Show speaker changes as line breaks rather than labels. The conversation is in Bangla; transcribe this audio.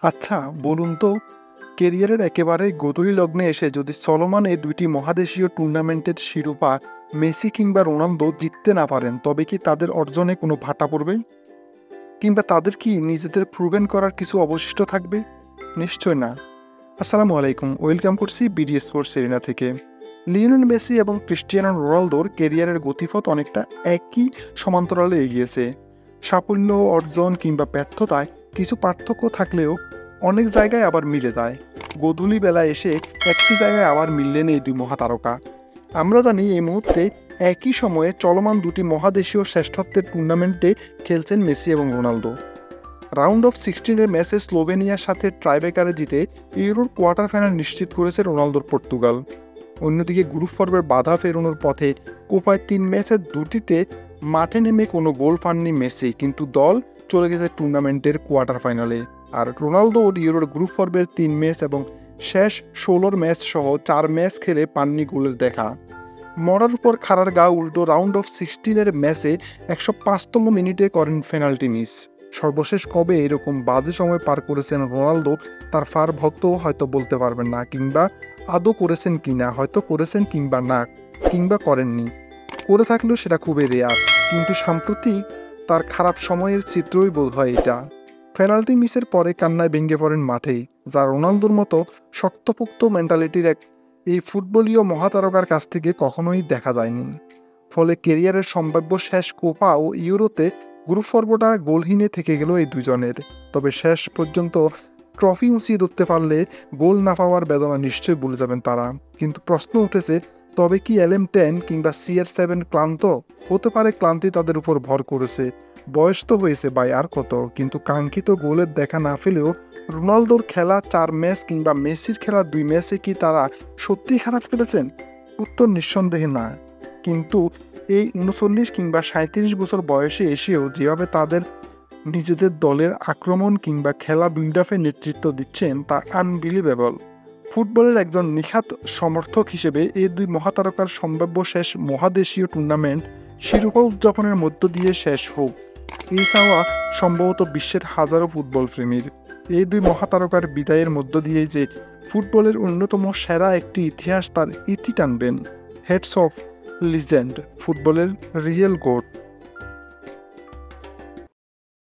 আচ্ছা, বলুন তো, কেরিয়ারের একেবারে গোধূলি লগ্নে এসে যদি চলমান এই দুইটি মহাদেশীয় টুর্নামেন্টের শিরোপা মেসি কিংবা রোনালদো জিততে না পারেন, তবে কি তাদের অর্জনে কোনো ভাটা পড়বে? কিংবা তাদের কি নিজেদের প্রুভেন করার কিছু অবশিষ্ট থাকবে? নিশ্চয় না। আসসালামু আলাইকুম, ওয়েলকাম করছি বিডি স্পোর্টস এরিনা থেকে। লিওনেল মেসি এবং ক্রিস্টিয়ানো রোনালদোর কেরিয়ারের গতিপথ অনেকটা একই সমান্তরালে এগিয়েছে। সাফল্য অর্জন কিংবা ব্যর্থতায় কিছু পার্থক্য থাকলেও অনেক জায়গায় আবার মিলে যায়। গোধূলি বেলা এসে একটি জায়গায় আবার মিললেন এই দুই মহাতারকা। আমরা জানি এই মুহূর্তে একই সময়ে চলমান দুটি মহাদেশীয় শ্রেষ্ঠত্বের টুর্নামেন্টে খেলছেন মেসি এবং রোনালদো। রাউন্ড অফ 16-এর ম্যাচে স্লোভেনিয়ার সাথে ট্রাইব্রেকারে জিতে ইউরোর কোয়ার্টার ফাইনাল নিশ্চিত করেছে রোনালদোর পর্তুগাল। অন্যদিকে গ্রুপ পর্বের বাধা ফেরানোর পথে কোপায় 3 ম্যাচের দুটিতে মাঠে নেমে কোনো গোল পাননি মেসি, কিন্তু দল চলে গেছে টুর্নামেন্টের কোয়ার্টার ফাইনালে। আর রোনালদো ইউরোর গ্রুপ পর্বের 3 ম্যাচ এবং শেষ 16 ম্যাচ সহ 4 ম্যাচ খেলে পাননি গোলের দেখা। মরার উপর খাড়ার গা উল্টো রাউন্ড অফ 16-এর ম্যাচে 105তম মিনিটে করেন পেনাল্টি মিস। সর্বশেষ কবে এরকম বাজে সময় পার করেছেন রোনালদো, তার ফার ভক্তও হয়তো বলতে পারবেন না, কিংবা আদৌ করেছেন কিনা, হয়তো করেছেন কিংবা না, কিংবা করেননি। করে থাকলেও সেটা খুবই রেয়ার। কিন্তু সাম্প্রতিক তার খারাপ সময়ের চিত্রই বোধ হয় এটা। পেনাল্টি মিসের পরে কান্নায় ভেঙে পড়েন মাঠেই, যা রোনালদোর মতো শক্তপোক্ত মেন্টালিটির এই ফুটবলীয় মহাতারকার কাছ থেকে কখনোই দেখা যায়নি। ফলে কেরিয়ারের সম্ভাব্য শেষ কোপা ও ইউরোতে গ্রুপ পর্বটা গোলহীনে থেকে গেল এই দুজনের। তবে শেষ পর্যন্ত ট্রফি উঁচিয়ে ধরতে পারলে গোল না পাওয়ার বেদনা নিশ্চয়ই ভুলে যাবেন তারা। কিন্তু প্রশ্ন উঠেছে, তবে কি LM10 কিংবা CR7 ক্লান্ত? হতে পারে ক্লান্তি তাদের উপর ভর করেছে। বয়স তো হয়েছে ভাই, আর কত? কিন্তু কাঙ্ক্ষিত গোলের দেখা না পেলেও রোনালদোর খেলা 4 ম্যাচ কিংবা মেসির খেলা 2 ম্যাচে কি তারা সত্যিই খারাপ খেলেছেন? উত্তর নিঃসন্দেহে না। কিন্তু এই 39 কিংবা 37 বছর বয়সে এসেও যেভাবে তাদের নিজেদের দলের আক্রমণ কিংবা খেলা বিল্ড আপে নেতৃত্ব দিচ্ছেন, তা আনবিলিভেবল। ফুটবলের একজন নিখাত সমর্থক হিসেবে এই দুই মহাতারকার সম্ভাব্য শেষ মহাদেশীয় টুর্নামেন্ট শিরোপা উদযাপনের মধ্য দিয়ে শেষ হোক, এই চাওয়া সম্ভবত বিশ্বের হাজারো ফুটবল প্রেমীর। এই দুই মহাতারকার বিদায়ের মধ্য দিয়ে যে ফুটবলের অন্যতম সেরা একটি ইতিহাস তার ইতি টানবেন। হেডস অফ লিজেন্ড, ফুটবলের রিয়েল গোট।